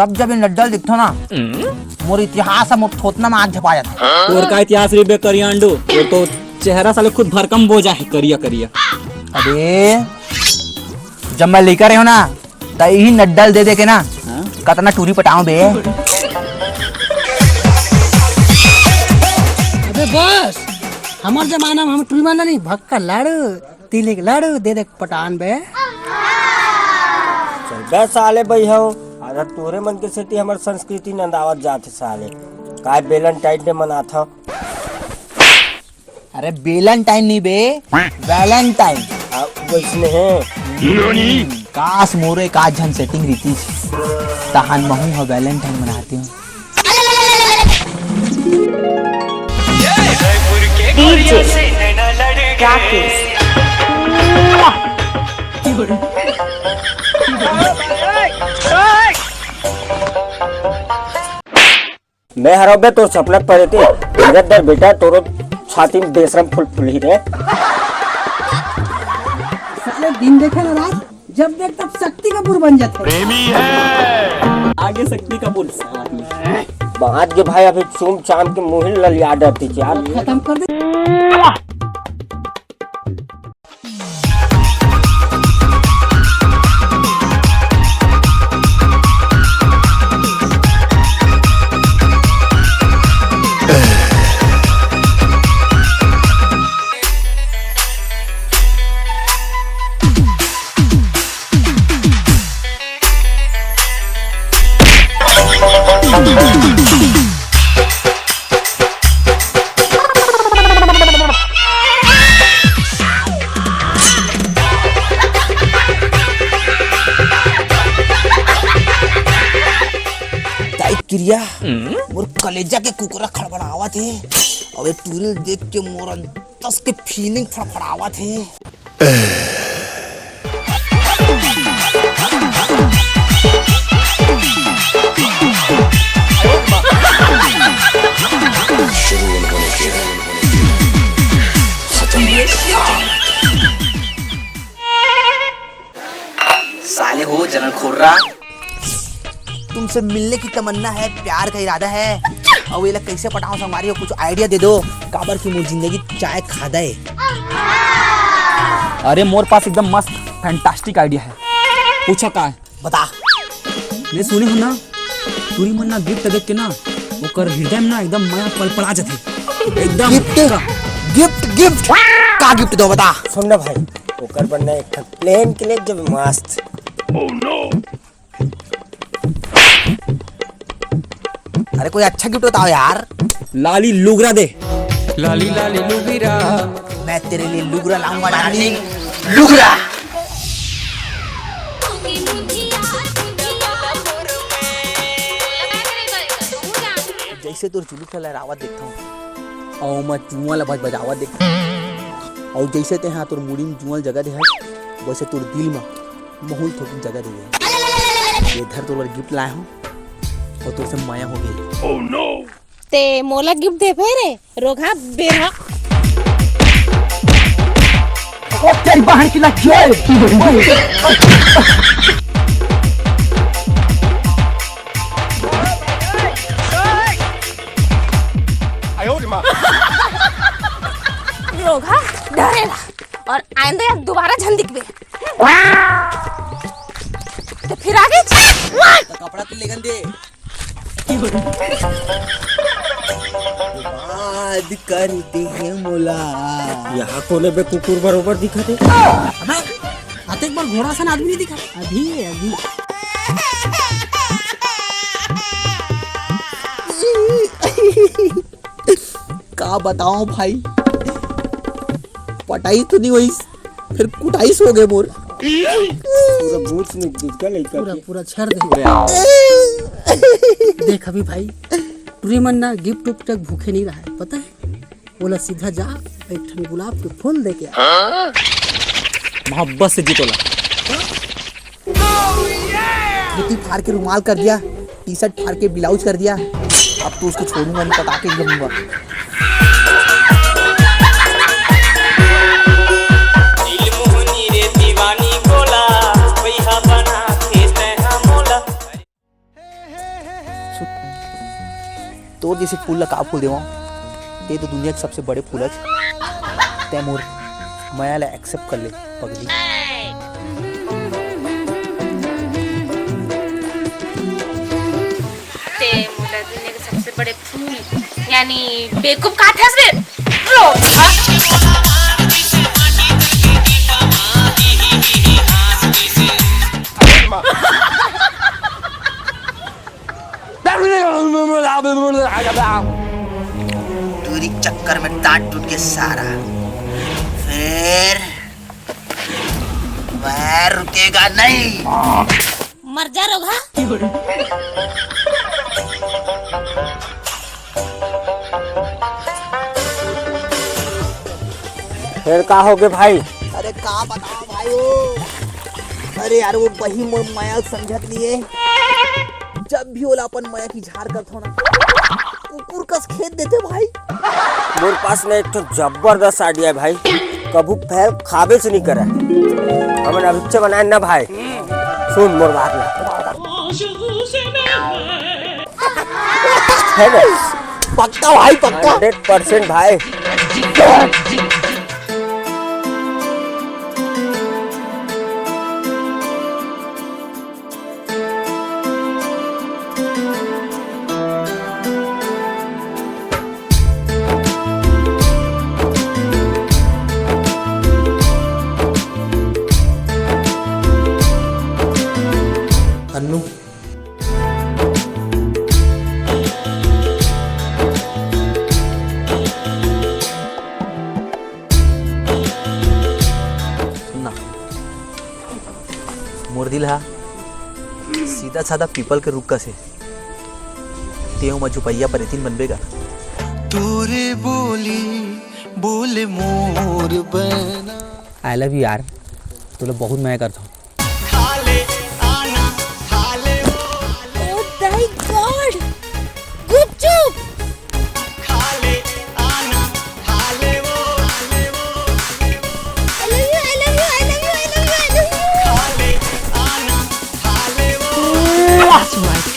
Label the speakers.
Speaker 1: जब जब ये नड्डल दिखता ना मोर इतिहास मोर थोतना में आग झपा जाता।
Speaker 2: और का इतिहास रे बे करियांडो, वो तो चेहरा साले खुद भरकम बोझा है करिया करिया।
Speaker 1: अबे जब मैं लेकर रहे हो ना तो यही नड्डल दे दे के ना कतना टूरी पटाऊं बे।
Speaker 3: अबे बस हमार जमाना में हम टूरी मारना नहीं, भक्का लाड़ू तिले के लाड़ू दे दे पटान बे।
Speaker 4: चल बे साले भाई हो, अरे तोरे मन के सेती हमार संस्कृति नंदावत जाते साले। काय वेलेंटाइन डे मनाथा?
Speaker 1: अरे वेलेंटाइन नहीं बे, वैलेंटाइन।
Speaker 4: वैसने है
Speaker 1: काश मोरे का झन सेटिंग रीति तहान महू ह वैलेंटाइन मनाती हूँ।
Speaker 4: मैं हराओ बे तो चपलक पड़े थे इधर दर बेटा तोरो छाती में बेशरम फुल ही रे।
Speaker 3: साले दिन देखे ना रात, जब देख तब शक्ति कपूर बन जाते।
Speaker 2: प्रेमी है आगे शक्ति कपूर
Speaker 4: बात के भाई अभी चूम चाम के मुहिल ललिया डरती यार।
Speaker 3: खत्म कर दे।
Speaker 1: क्रिया मोर कलेजा के कुकरा खड़बड़ावा थे। अबे टूरिल देख के मोर अंतस के फीलिंग फड़फड़ावा थे। साले हो जनरल खोर्रा, तुमसे मिलने की तमन्ना है, प्यार का इरादा है, और ये कैसे पटाऊं संगवारी हो, कुछ आइडिया दे दो। काबर की मोर जिंदगी चाय खादा है।
Speaker 2: अरे मोर पास एकदम मस्त फैंटास्टिक आइडिया है। पूछा का है?
Speaker 1: बता।
Speaker 2: ले सुनी हो ना, टूरी मन ना गिफ्ट देख के ना ओकर हृदय में ना एकदम माया पलपला जाथे एकदम।
Speaker 1: गिफ्ट गिफ्ट का गिफ्ट दो बता।
Speaker 4: सुन ना भाई, ओकर बनना एक प्लेन के लिए जब मस्त।
Speaker 1: Oh no. अरे कोई अच्छा गिफ्ट बताओ यार।
Speaker 2: लाली लुगरा दे।
Speaker 5: लाली लाली लुगरा,
Speaker 1: मैं तेरे लिए लुगरा लाऊंगा डार्लिंग, लुगरा। जैसे तोर चुली का लहरावत देखता हूँ और मैं जुआल बजावत देखता हूँ, और जैसे ते हाँ तोर मुड़ी में जुआल जगह दे है, वैसे तोर दिल में महूल थोड़ी जगह दे है। ये धर तोर गिफ्ट लाया हूँ और तो से माया हो गई। Oh no.
Speaker 6: ते मोला गिफ्ट दे फेरे रोगा बेरा।
Speaker 3: ओ तेरी बहन की लग
Speaker 6: रोगा डरेला और आइंदा यार दोबारा झन दिखबे तो फिर आगे
Speaker 1: तो कपड़ा तो लेगन दे। बात करते हैं मोला।
Speaker 4: यहाँ कोने पे कुकुर बरोबर दिखा थे।
Speaker 3: अबे आते एक बार घोड़ा सा आदमी नहीं दिखा अभी अभी।
Speaker 1: का बताऊं भाई, पटाई तो नहीं हुई, फिर कुटाई सो गए मोर।
Speaker 4: पूरा बूथ निक दिखा लइका
Speaker 3: पूरा पूरा छर दे। देख अभी भाई, टूरी मन ना गिफ्ट उफ्ट तक भूखे नहीं रहा है, पता है? बोला सीधा जा एक ठन गुलाब के फूल दे के आ।
Speaker 2: मोहब्बत से जीतोला।
Speaker 1: धोती फाड़ के रुमाल कर दिया, टी शर्ट फाड़ के ब्लाउज कर दिया, अब तो उसको छोड़ूंगा नहीं, पटा के जमूंगा। जैसे फूल ला का फूल देवा ते तो दुनिया के सबसे बड़े फूल है ते मोर माया ला एक्सेप्ट कर ले पगली।
Speaker 6: ते मोला दुनिया के सबसे बड़े फूल यानी बेवकूफ का था रे रोगा।
Speaker 1: दूरी चक्कर में टाट टूट के सारा फिर वह रुकेगा नहीं।
Speaker 6: मर जा रोगा।
Speaker 4: फिर का हो गए भाई?
Speaker 1: अरे का बताओ भाई वो, अरे यार वो वही मोर माया समझत लिए जब भी ओला अपन माया की झाड़ करत हो ना कुकुर कस खेत देते भाई।
Speaker 4: मोर पास में एक तो जबरदस्त आइडिया है भाई, कबू पैर खाबे से नहीं करा हमन अभिच्छ बनाए ना भाई। सुन मोर बात ना है ना,
Speaker 1: पक्का भाई पक्का
Speaker 4: 100% भाई।
Speaker 1: अन्नू सुनना, मोर दिल हा सीधा साधा पीपल के रुख का से तेऊ में जुपैया परितीन बनबेगा।
Speaker 7: तोरे बोली बोले मोर बना।
Speaker 2: आई लव यू यार, तो लोग बहुत मैं करता हूँ।
Speaker 6: Oh my God! Gupchup. I love you, I love you, I love you, I love you, I love you.
Speaker 3: That's right.